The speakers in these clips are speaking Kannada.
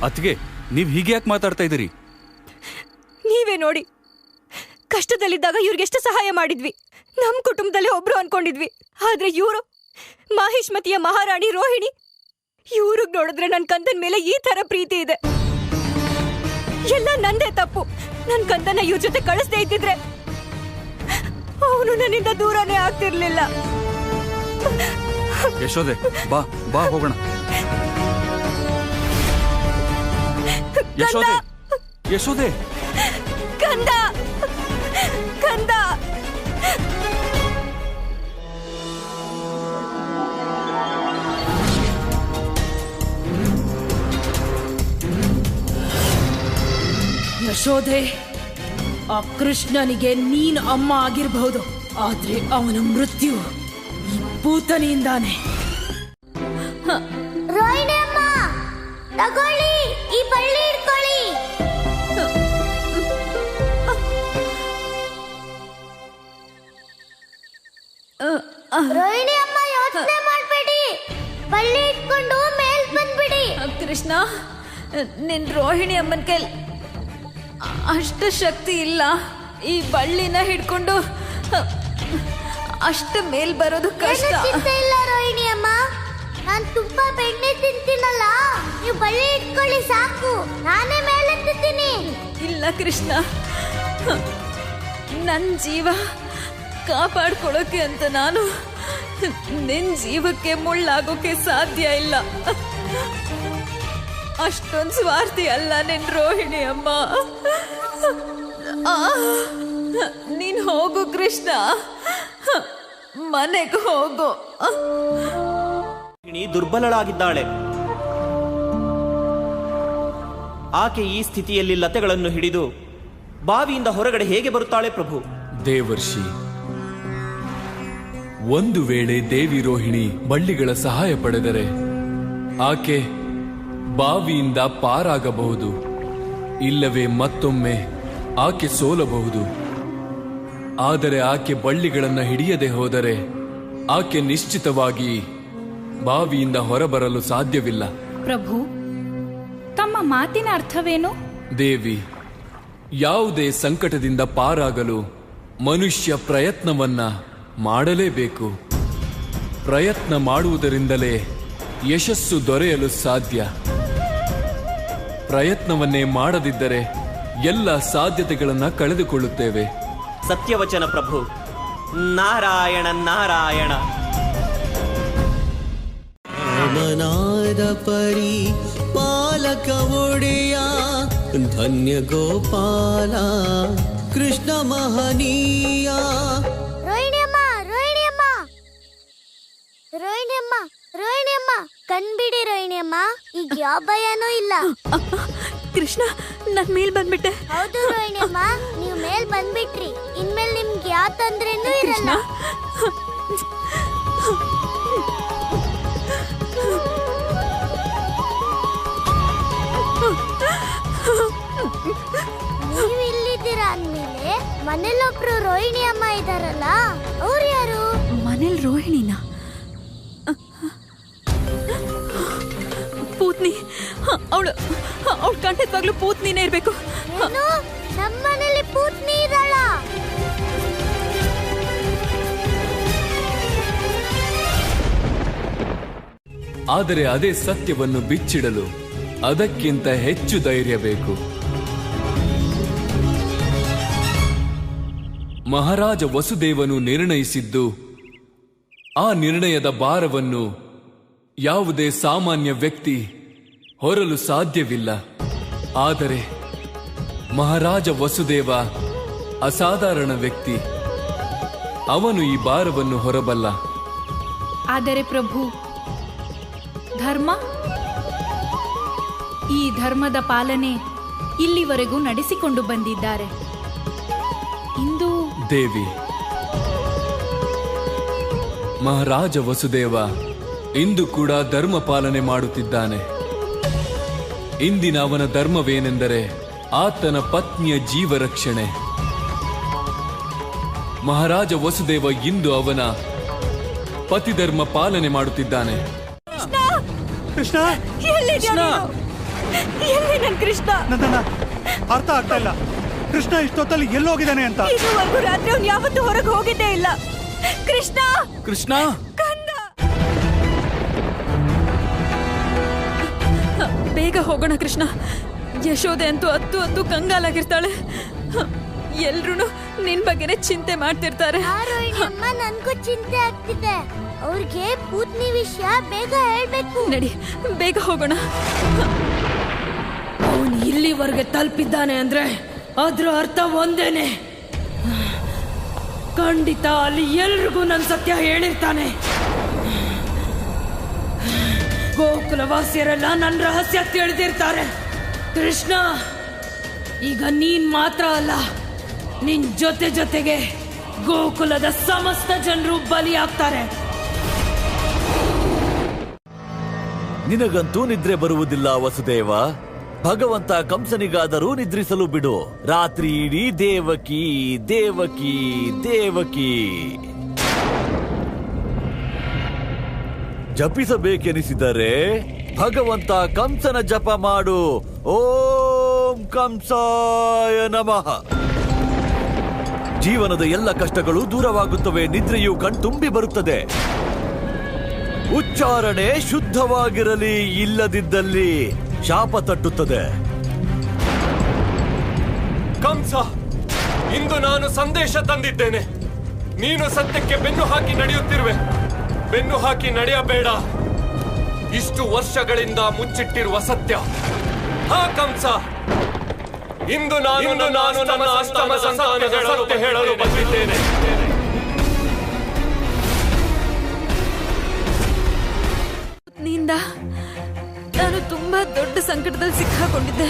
ಅತ್ಗೆ, ನೀವ್ ಹೀಗೆ ಯಾಕೆ ಮಾತಾಡ್ತಾ ಇದ್ದೀರಿ? ನೀವೇ ನೋಡಿ, ಕಷ್ಟದಲ್ಲಿದ್ದಾಗ ಇವ್ರಿಗೆಷ್ಟು ಸಹಾಯ ಮಾಡಿದ್ವಿ. ನಮ್ ಕುಟುಂಬದಲ್ಲಿ ಒಬ್ರು ಅನ್ಕೊಂಡಿದ್ವಿ. ಆದ್ರೆ ಇವರು ಮಾಹಿಷ್ಮತಿಯ ಮಹಾರಾಣಿ ರೋಹಿಣಿ, ಇವ್ರಿಗೆ ನೋಡಿದ್ರೆ ನನ್ ಕಂದನ್ ಮೇಲೆ ಈ ತರ ಪ್ರೀತಿ ಇದೆ. ಎಲ್ಲ ನಂದೇ ತಪ್ಪು. ನನ್ ಕಂದನ್ನ ಇವ್ರ ಜೊತೆ ಕಳಿಸ್ದೇ ಇದ್ದಿದ್ರೆ ಅವನು ನನ್ನಿಂದ ದೂರನೇ ಆಗ್ತಿರ್ಲಿಲ್ಲ. ಯಶೋದೆ, ಬಾ ಬಾ ಹೋಗೋಣ. ಯಶೋದೆ, ಯಶೋದೆ, ಕಂದ, ಕಂದ. ಯಶೋದೆ, ಆ ಕೃಷ್ಣನಿಗೆ ನೀನು ಅಮ್ಮ ಆಗಿರಬಹುದು, ಆದ್ರೆ ಅವನ ಮೃತ್ಯು ಈ ಪೂತನಿಯಿಂದಾನೆ. ರೋಹಿಣಿ ಅಮ್ಮ, ತಗೊಳ್ಳಿ, ಈ ಬಳ್ಳಿ ಇಟ್ಕೊಳ್ಳಿ. ರೋಹಿಣಿ ಅಮ್ಮ, ಯೋಚನೆ ಮಾಡ್ಬೇಡಿ, ಬಳ್ಳಿ ಇಟ್ಕೊಂಡು ಮೇಲ್ ಬಂದ್ಬಿಡಿ. ಕೃಷ್ಣ, ನಿನ್ ರೋಹಿಣಿ ಅಮ್ಮನ ಕೈಲಿ ಅಷ್ಟು ಶಕ್ತಿ ಇಲ್ಲ. ಈ ಬಳ್ಳಿನ ಹಿಡ್ಕೊಂಡು ಅಷ್ಟು ಮೇಲ್ ಬರೋದು ಕಷ್ಟ. ಚಿಂತೆ ಇಲ್ಲ ರೋಹಿಣಿ ಅಮ್ಮ, ನಾನ್ ತುಂಬಾ ಬೆಣ್ಣೆ ತಿಂತೀನಲ್ಲ, ನೀವು ಬಳ್ಳಿ ಇಟ್ಕೊಳ್ಳಿ ಸಾಕು, ನಾನೇ ಮೇಲೆತ್ತೀನಿ. ಇಲ್ಲ ಕೃಷ್ಣ, ನನ್ನ ಜೀವ ಕಾಪಾಡ್ಕೊಳ್ಳೋಕೆ ಅಂತ ನಾನು ನಿನ್ ಜೀವಕ್ಕೆ ಮುಳ್ಳಾಗೋಕೆ ಸಾಧ್ಯ ಇಲ್ಲ. ಅಷ್ಟೊಂದು ಸ್ವಾರ್ಥಿ ಅಲ್ಲ ನಿನ್ ರೋಹಿಣಿ ಅಮ್ಮ. ನೀನ್ ಹೋಗು ಕೃಷ್ಣ, ಮನೆಗೆ ಹೋಗು. ದುರ್ಬಲಳಾಗಿದ್ದಾಳೆ. ಆಕೆ ಈ ಸ್ಥಿತಿಯಲ್ಲಿ ಲತೆಗಳನ್ನು ಹಿಡಿದು ಬಾವಿಯಿಂದ ಹೊರಗಡೆ ಹೇಗೆ ಬರುತ್ತಾಳೆ ಪ್ರಭು? ದೇವರ್ಷಿ, ಒಂದು ವೇಳೆ ದೇವಿ ರೋಹಿಣಿ ಬಳ್ಳಿಗಳ ಸಹಾಯ ಪಡೆದರೆ ಆಕೆ ಬಾವಿಯಿಂದ ಪಾರಾಗಬಹುದು, ಇಲ್ಲವೇ ಮತ್ತೊಮ್ಮೆ ಆಕೆ ಸೋಲಬಹುದು. ಆದರೆ ಆಕೆ ಬಳ್ಳಿಗಳನ್ನು ಹಿಡಿಯದೆ ಹೋದರೆ ಆಕೆ ನಿಶ್ಚಿತವಾಗಿ ಬಾವಿಯಿಂದ ಹೊರಬರಲು ಸಾಧ್ಯವಿಲ್ಲ. ಪ್ರಭು, ತಮ್ಮ ಮಾತಿನ ಅರ್ಥವೇನು? ದೇವಿ, ಯಾವುದೇ ಸಂಕಟದಿಂದ ಪಾರಾಗಲು ಮನುಷ್ಯ ಪ್ರಯತ್ನವನ್ನ ಮಾಡಲೇಬೇಕು. ಪ್ರಯತ್ನ ಮಾಡುವುದರಿಂದಲೇ ಯಶಸ್ಸು ದೊರೆಯಲು ಸಾಧ್ಯ. ಪ್ರಯತ್ನವನ್ನೇ ಮಾಡದಿದ್ದರೆ ಎಲ್ಲ ಸಾಧ್ಯತೆಗಳನ್ನು ಕಳೆದುಕೊಳ್ಳುತ್ತೇವೆ. ಸತ್ಯವಚನ ಪ್ರಭು. ನಾರಾಯಣ ನಾರಾಯಣ. ಮನಾದ ಪರಿ ಪಾಲಕ ಒಡೆಯ ಧನ್ಯ ಗೋಪಾಲ ಕೃಷ್ಣ ಮಹನೀಯ. ರೋಹಿಣಿ ಅಮ್ಮ, ರೋಹಿಣಿ ಅಮ್ಮ, ರೋಹಿಣಿ ಅಮ್ಮ, ರೋಹಿಣಿ ಅಮ್ಮ, ಕಣ್ಬಿಡಿ ರೋಹಿಣಿ ಅಮ್ಮ, ಈಗ ಯಾವ ಭಯನೂ ಇಲ್ಲ. ಕೃಷ್ಣ, ನಾನ್ ಮೇಲ್ ಬಂದ್ಬಿಟ್ಟೆ. ಹೌದು ರೋಹಿಣಿ ಅಮ್ಮ, ನೀವು ಮೇಲ್ ಬಂದ್ಬಿಟ್ರಿ, ಇನ್ಮೇಲೆ ನಿಮ್ಗೆ ಯಾವ ತೊಂದ್ರೆನೂ ಇರಲ್ಲ. ನೀವು ಇಲ್ಲಿದ್ದೀರಾ ಅಂದ್ಮೇಲೆ ಮನೇಲೊಬ್ರು ರೋಹಿಣಿ ಅಮ್ಮ ಇದಾರಲ್ಲ, ಅವ್ರು ಯಾರು? ಮನೇಲಿ ರೋಹಿಣಿನ? ಪೂತ್ನಿ. ಅವಳು ಖಂಡಿತವಾಗ್ಲೂ ಪೂತ್ನಿನೇ ಇರ್ಬೇಕು. ಏನು, ನಮ್ಮ ಮನೇಲಿ ಪೂತ್ನಿ ಇರಲ್ಲ? ಆದರೆ ಅದೇ ಸತ್ಯವನ್ನು ಬಿಚ್ಚಿಡಲು ಅದಕ್ಕಿಂತ ಹೆಚ್ಚು ಧೈರ್ಯ ಬೇಕು. ಮಹಾರಾಜ ವಸುದೇವನು ನಿರ್ಣಯಿಸಿದ್ದು, ಆ ನಿರ್ಣಯದ ಭಾರವನ್ನು ಯಾವುದೇ ಸಾಮಾನ್ಯ ವ್ಯಕ್ತಿ ಹೊರಲು ಸಾಧ್ಯವಿಲ್ಲ. ಆದರೆ ಮಹಾರಾಜ ವಸುದೇವ ಅಸಾಧಾರಣ ವ್ಯಕ್ತಿ. ಅವನು ಈ ಭಾರವನ್ನು ಹೊರಬಲ್ಲ. ಆದರೆ ಪ್ರಭು, ಧರ್ಮ, ಈ ಧರ್ಮದ ಪಾಲನೆ ಇಲ್ಲಿವರೆಗೂ ನಡೆಸಿಕೊಂಡು ಬಂದಿದ್ದಾರೆ. ಇಂದು ದೇವಿ, ಮಹಾರಾಜ ವಸುದೇವ ಇಂದು ಕೂಡ ಧರ್ಮ ಪಾಲನೆ ಮಾಡುತ್ತಿದ್ದಾನೆ. ಇಂದಿನ ಅವನ ಧರ್ಮವೇನೆಂದರೆ ಆತನ ಪತ್ನಿಯ ಜೀವ ರಕ್ಷಣೆ. ಮಹಾರಾಜ ವಸುದೇವ ಇಂದು ಅವನ ಪತಿಧರ್ಮ ಪಾಲನೆ ಮಾಡುತ್ತಿದ್ದಾನೆ. ಕೃಷ್ಣ, ಕೃಷ್ಣ, ಎಲ್ಲಿ ನನ್ ಕೃಷ್ಣ? ನಂದಣ್ಣ ಅರ್ಥ ಆಗ್ತಾ ಇಲ್ಲ, ಕೃಷ್ಣ ಇಷ್ಟೊತ್ತಲ್ಲಿ ಎಲ್ಲೋಗಿದ್ದಾನೆ ಅಂತ. ಇದುವರೆಗೂ ರಾತ್ರಿ ಅವ್ನು ಯಾವತ್ತೂ ಹೊರಗೆ ಹೋಗಿದ್ದೇ ಇಲ್ಲ. ಕೃಷ್ಣ ಕೃಷ್ಣ ಕಂದ, ಬೇಗ ಹೋಗೋಣ ಕೃಷ್ಣ. ಯಶೋದೆ ಅಂತೂ ಹತ್ತು ಕಂಗಾಲಾಗಿರ್ತಾಳೆ. ಎಲ್ರು ನಿನ್ ಬಗ್ಗೆನೆ ಚಿಂತೆ ಮಾಡ್ತಿರ್ತಾರೆ. ರೋಹಿಣಿ ಅಮ್ಮ, ನನ್ಗೂ ಚಿಂತೆ ಆಗ್ತಿದೆ. ಅವ್ರಿಗೆ ಪೂತ್ನಿ ವಿಷಯ ಬೇಗ ಹೇಳ್ಬೇಕು. ನಡಿ, ಬೇಗ ಹೋಗೋಣ. ಅವನು ಇಲ್ಲಿವರೆಗೆ ತಲುಪಿದ್ದಾನೆ ಅಂದ್ರೆ ಅದ್ರ ಅರ್ಥ ಒಂದೇನೆ. ಖಂಡಿತ ಅಲ್ಲಿ ಎಲ್ರಿಗೂ ನನ್ ಸತ್ಯ ಹೇಳಿರ್ತಾನೆ. ಗೋಕುಲವಾಸಿಯರೆಲ್ಲ ನನ್ನ ರಹಸ್ಯ ತಿಳಿದಿರ್ತಾರೆ. ಕೃಷ್ಣ, ಈಗ ನೀನ್ ಮಾತ್ರ ಅಲ್ಲ, ನಿನ್ ಜೊತೆಗೆ ಗೋಕುಲದ ಸಮಸ್ತ ಜನರು ಬಲಿಯಾಗ್ತಾರೆ. ನಿನಗಂತೂ ನಿದ್ರೆ ಬರುವುದಿಲ್ಲ ವಸುದೇವ. ಭಗವಂತ ಕಂಸನಿಗಾದರೂ ನಿದ್ರಿಸಲು ಬಿಡು. ರಾತ್ರಿ ಇಡೀ ದೇವಕಿ ದೇವಕಿ ದೇವಕಿ ಜಪಿಸಬೇಕೆನಿಸಿದರೆ ಭಗವಂತ ಕಂಸನ ಜಪ ಮಾಡು. ಓಂ ಕಂಸಾಯ ನಮಃ. ಜೀವನದ ಎಲ್ಲ ಕಷ್ಟಗಳು ದೂರವಾಗುತ್ತವೆ, ನಿದ್ರೆಯು ಕಣ್ತುಂಬಿ ಬರುತ್ತದೆ. ಉಚ್ಚಾರಣೆ ಶುದ್ಧವಾಗಿರಲಿ, ಇಲ್ಲದಿದ್ದಲ್ಲಿ ಶಾಪ ತಟ್ಟುತ್ತದೆ. ಕಂಸ, ಇಂದು ನಾನು ಸಂದೇಶ ತಂದಿದ್ದೇನೆ. ನೀನು ಸತ್ಯಕ್ಕೆ ಬೆನ್ನು ಹಾಕಿ ನಡೆಯುತ್ತಿರುವೆ. ಬೆನ್ನು ಹಾಕಿ ನಡೆಯಬೇಡ. ಇಷ್ಟು ವರ್ಷಗಳಿಂದ ಮುಚ್ಚಿಟ್ಟಿರುವ ಸತ್ಯ. ಹಾ ಕಂಸ, ಇಂದು ನಾನು ನನ್ನ ಅಷ್ಟಮ ಸಂತಾನಗಳ ಸತ್ಯ ಹೇಳಲು ಬಂದಿದ್ದೇನೆ. ನಿಂದ ನಾನು ತುಂಬಾ ದೊಡ್ಡ ಸಂಕಟದಲ್ಲಿ ಸಿಕ್ಕಾಕೊಂಡಿದ್ದೆ.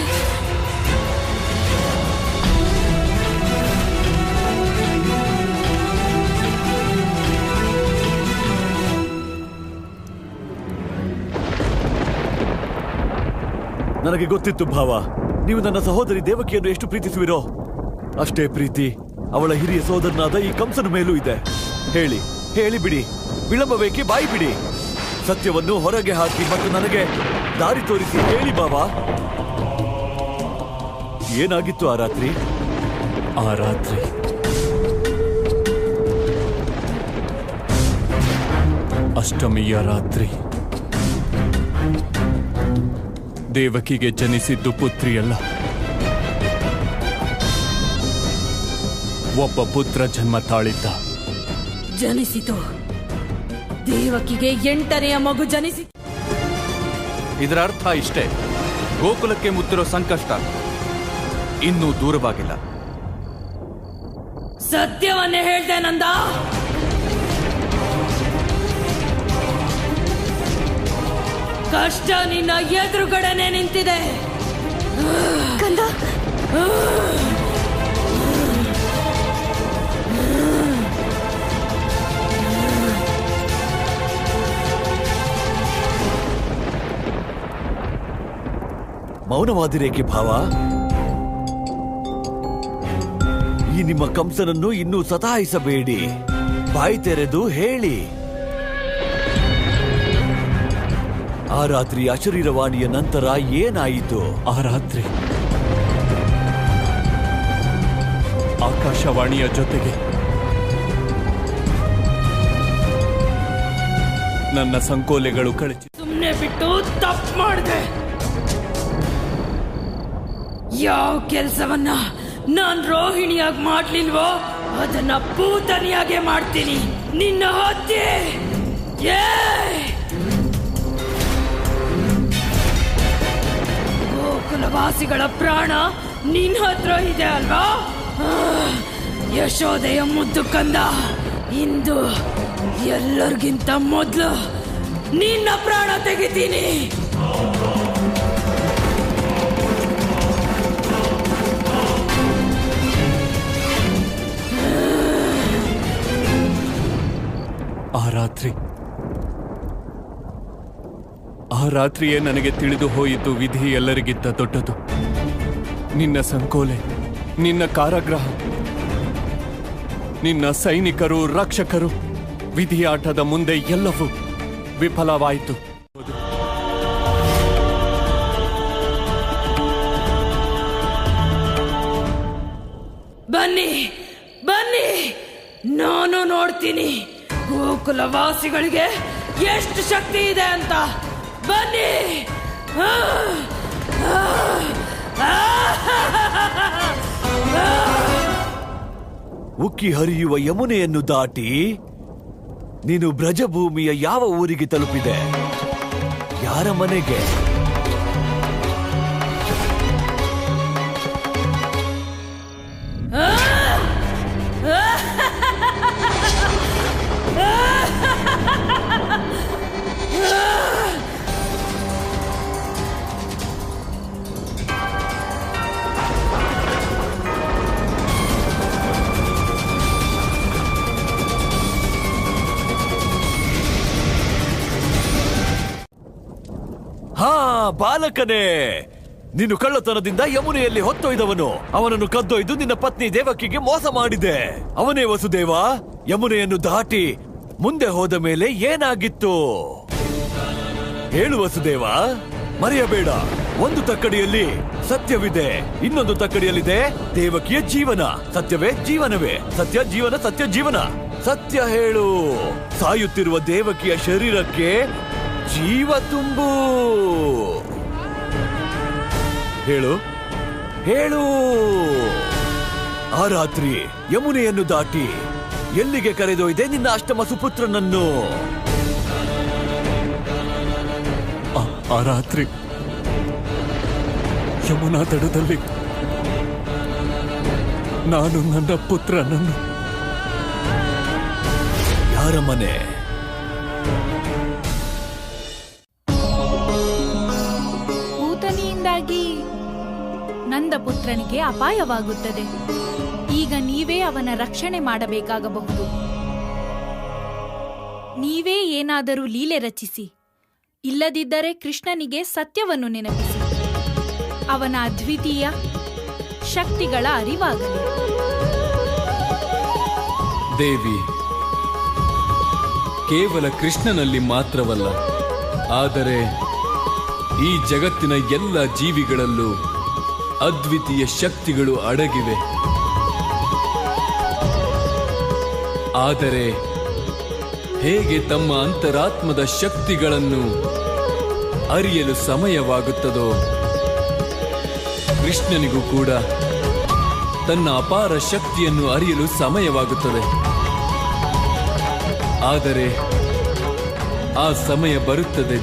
ನನಗೆ ಗೊತ್ತಿತ್ತು ಭಾವ, ನೀವು ನನ್ನ ಸಹೋದರಿ ದೇವಕಿಯನ್ನು ಎಷ್ಟು ಪ್ರೀತಿಸುವಿರೋ ಅಷ್ಟೇ ಪ್ರೀತಿ ಅವಳ ಹಿರಿಯ ಸೋದರನಾದ ಈ ಕಂಸನ ಮೇಲೂ ಇದೆ. ಹೇಳಿ ಹೇಳಿ ಬಿಡಿ, ವಿಳಂಬಬೇಕೆ ಬಾಯಿ ಬಿಡಿ. ಸತ್ಯವನ್ನು ಹೊರಗೆ ಹಾಕಿ ಮತ್ತು ನನಗೆ ದಾರಿ ತೋರಿಸಿ ಹೇಳಿ ಭಾವ, ಏನಾಗಿತ್ತು ಆ ರಾತ್ರಿ? ಆ ರಾತ್ರಿ ಅಷ್ಟಮಿಯ ರಾತ್ರಿ. ದೇವಕಿಗೆ ಜನಿಸಿದ್ದು ಪುತ್ರಿಯಲ್ಲ, ಒಬ್ಬ ಪುತ್ರ ಜನ್ಮ ತಾಳಿದ್ದ. ಜನಿಸಿತು. ದೇವಕಿಗೆ 8ನೆಯ ಮಗು ಜನಿಸಿತು. ಇದರ ಅರ್ಥ ಇಷ್ಟೇ, ಗೋಕುಲಕ್ಕೆ ಮುತ್ತಿರೋ ಸಂಕಷ್ಟ ಇನ್ನೂ ದೂರವಾಗಿಲ್ಲ. ಸತ್ಯವನ್ನೇ ಹೇಳ್ದೆ ನಂದ. ಕಷ್ಟ ನಿನ್ನ ಎದುರುಗಡೆನೆ ನಿಂತಿದೆ. ಕಂದ, ಮೌನವಾದಿರೇಕೆ ಭಾವ? ಈ ನಿಮ್ಮ ಕಂಸನನ್ನು ಇನ್ನೂ ಸತಾಯಿಸಬೇಡಿ, ಬಾಯಿ ತೆರೆದು ಹೇಳಿ. ಆ ರಾತ್ರಿ ಅಶರೀರವಾಣಿಯ ನಂತರ ಏನಾಯಿತು? ಆ ರಾತ್ರಿ ಆಕಾಶವಾಣಿಯ ಜೊತೆಗೆ ನನ್ನ ಸಂಕೋಲೆಗಳು ಕಳಚಿ ಸುಮ್ಮನೆ ಬಿಟ್ಟು ತಪ್ಪು ಮಾಡಿದೆ. ಯಾವ ಕೆಲಸವನ್ನ ನಾನ್ ರೋಹಿಣಿಯಾಗಿ ಮಾಡ್ಲಿಲ್ವೋ ಅದನ್ನ ಪೂತನಿಯಾಗೆ ಮಾಡ್ತೀನಿ. ನಿನ್ನ ಹತ್ಯೆ ಗೋಕುಲವಾಸಿಗಳ ಪ್ರಾಣ ನಿನ್ನ ಹತ್ರ ಇದೆ ಅಲ್ವಾ? ಯಶೋದೆಯ ಮುದ್ದು ಕಂದ, ಇಂದು ಎಲ್ಲರಿಗಿಂತ ಮೊದಲು ನಿನ್ನ ಪ್ರಾಣ ತೆಗಿತೀನಿ. ಆ ರಾತ್ರಿಯೇ ನನಗೆ ತಿಳಿದು ಹೋಯಿತು ವಿಧಿ ಎಲ್ಲರಿಗಿಂತ ದೊಡ್ಡದು. ನಿನ್ನ ಸಂಕೋಲೆ, ನಿನ್ನ ಕಾರಾಗೃಹ, ನಿನ್ನ ಸೈನಿಕರು, ರಕ್ಷಕರು, ವಿಧಿಯಾಟದ ಮುಂದೆ ಎಲ್ಲವೂ ವಿಫಲವಾಯಿತು. ನೋಡ್ತೀನಿ ಗೋಕುಲವಾಸಿಗಳಿಗೆ ಎಷ್ಟು ಶಕ್ತಿ ಇದೆ ಅಂತ. ಬನ್ನಿ. ಉಕ್ಕಿ ಹರಿಯುವ ಯಮುನೆಯನ್ನು ದಾಟಿ ನೀನು ಬ್ರಜಭೂಮಿಯ ಯಾವ ಊರಿಗೆ ತಲುಪಿದೆ? ಯಾರ ಮನೆಗೆ? ಹಾ, ಬಾಲಕನೇ, ನೀನು ಕಳ್ಳತನದಿಂದ ಯಮುನೆಯಲ್ಲಿ ಹೊತ್ತೊಯ್ದವನು. ಅವನನ್ನು ಕದ್ದೊಯ್ದು ನಿನ್ನ ಪತ್ನಿ ದೇವಕಿಗೆ ಮೋಸ ಮಾಡಿದೆ. ಅವನೇ ವಸುದೇವ. ಯಮುನೆಯನ್ನು ದಾಟಿ ಮುಂದೆ ಹೋದ ಮೇಲೆ ಏನಾಗಿತ್ತು ಹೇಳು ವಸುದೇವ. ಮರೆಯಬೇಡ, ಒಂದು ತಕ್ಕಡಿಯಲ್ಲಿ ಸತ್ಯವಿದೆ, ಇನ್ನೊಂದು ತಕ್ಕಡಿಯಲ್ಲಿದೆ ದೇವಕಿಯ ಜೀವನ. ಸತ್ಯವೇ ಜೀವನವೇ, ಸತ್ಯ ಜೀವನ, ಸತ್ಯ ಜೀವನ. ಸತ್ಯ ಹೇಳು. ಸಾಯುತ್ತಿರುವ ದೇವಕಿಯ ಶರೀರಕ್ಕೆ ಜೀವ ತುಂಬು. ಹೇಳು ಹೇಳು. ಆ ರಾತ್ರಿ ಯಮುನೆಯನ್ನು ದಾಟಿ ಎಲ್ಲಿಗೆ ಕರೆದೊಯ್ದೆ ನಿನ್ನ ಅಷ್ಟಮ ಸುಪುತ್ರನನ್ನು? ಆ ರಾತ್ರಿ ಯಮುನಾ ತಡದಲ್ಲಿ ನಾನು ನನ್ನ ಪುತ್ರನನ್ನು. ಯಾರ ಮನೆ? ಪೂತನಿಯಿಂದಾಗಿ ನಂದ ಪುತ್ರನಿಗೆ ಅಪಾಯವಾಗುತ್ತದೆ. ಈಗ ನೀವೇ ಅವನ ರಕ್ಷಣೆ ಮಾಡಬೇಕಾಗಬಹುದು. ನೀವೇ ಏನಾದರೂ ಲೀಲೆ ರಚಿಸಿ, ಇಲ್ಲದಿದ್ದರೆ ಕೃಷ್ಣನಿಗೆ ಸತ್ಯವನ್ನು ನೆನಪಿಸಿ, ಅವನ ಅದ್ವಿತೀಯ ಶಕ್ತಿಗಳ ಅರಿವಾಗಲಿ. ದೇವಿ, ಕೇವಲ ಕೃಷ್ಣನಲ್ಲಿ ಮಾತ್ರವಲ್ಲ, ಆದರೆ ಈ ಜಗತ್ತಿನ ಎಲ್ಲ ಜೀವಿಗಳಲ್ಲೂ ಅದ್ವಿತೀಯ ಶಕ್ತಿಗಳು ಅಡಗಿವೆ. ಆದರೆ ಹೇಗೆ ತಮ್ಮ ಅಂತರಾತ್ಮದ ಶಕ್ತಿಗಳನ್ನು ಅರಿಯಲು ಸಮಯವಾಗುತ್ತದೋ, ಕೃಷ್ಣನಿಗೂ ಕೂಡ ತನ್ನ ಅಪಾರ ಶಕ್ತಿಯನ್ನು ಅರಿಯಲು ಸಮಯವಾಗುತ್ತದೆ. ಆದರೆ ಆ ಸಮಯ ಬರುತ್ತದೆ.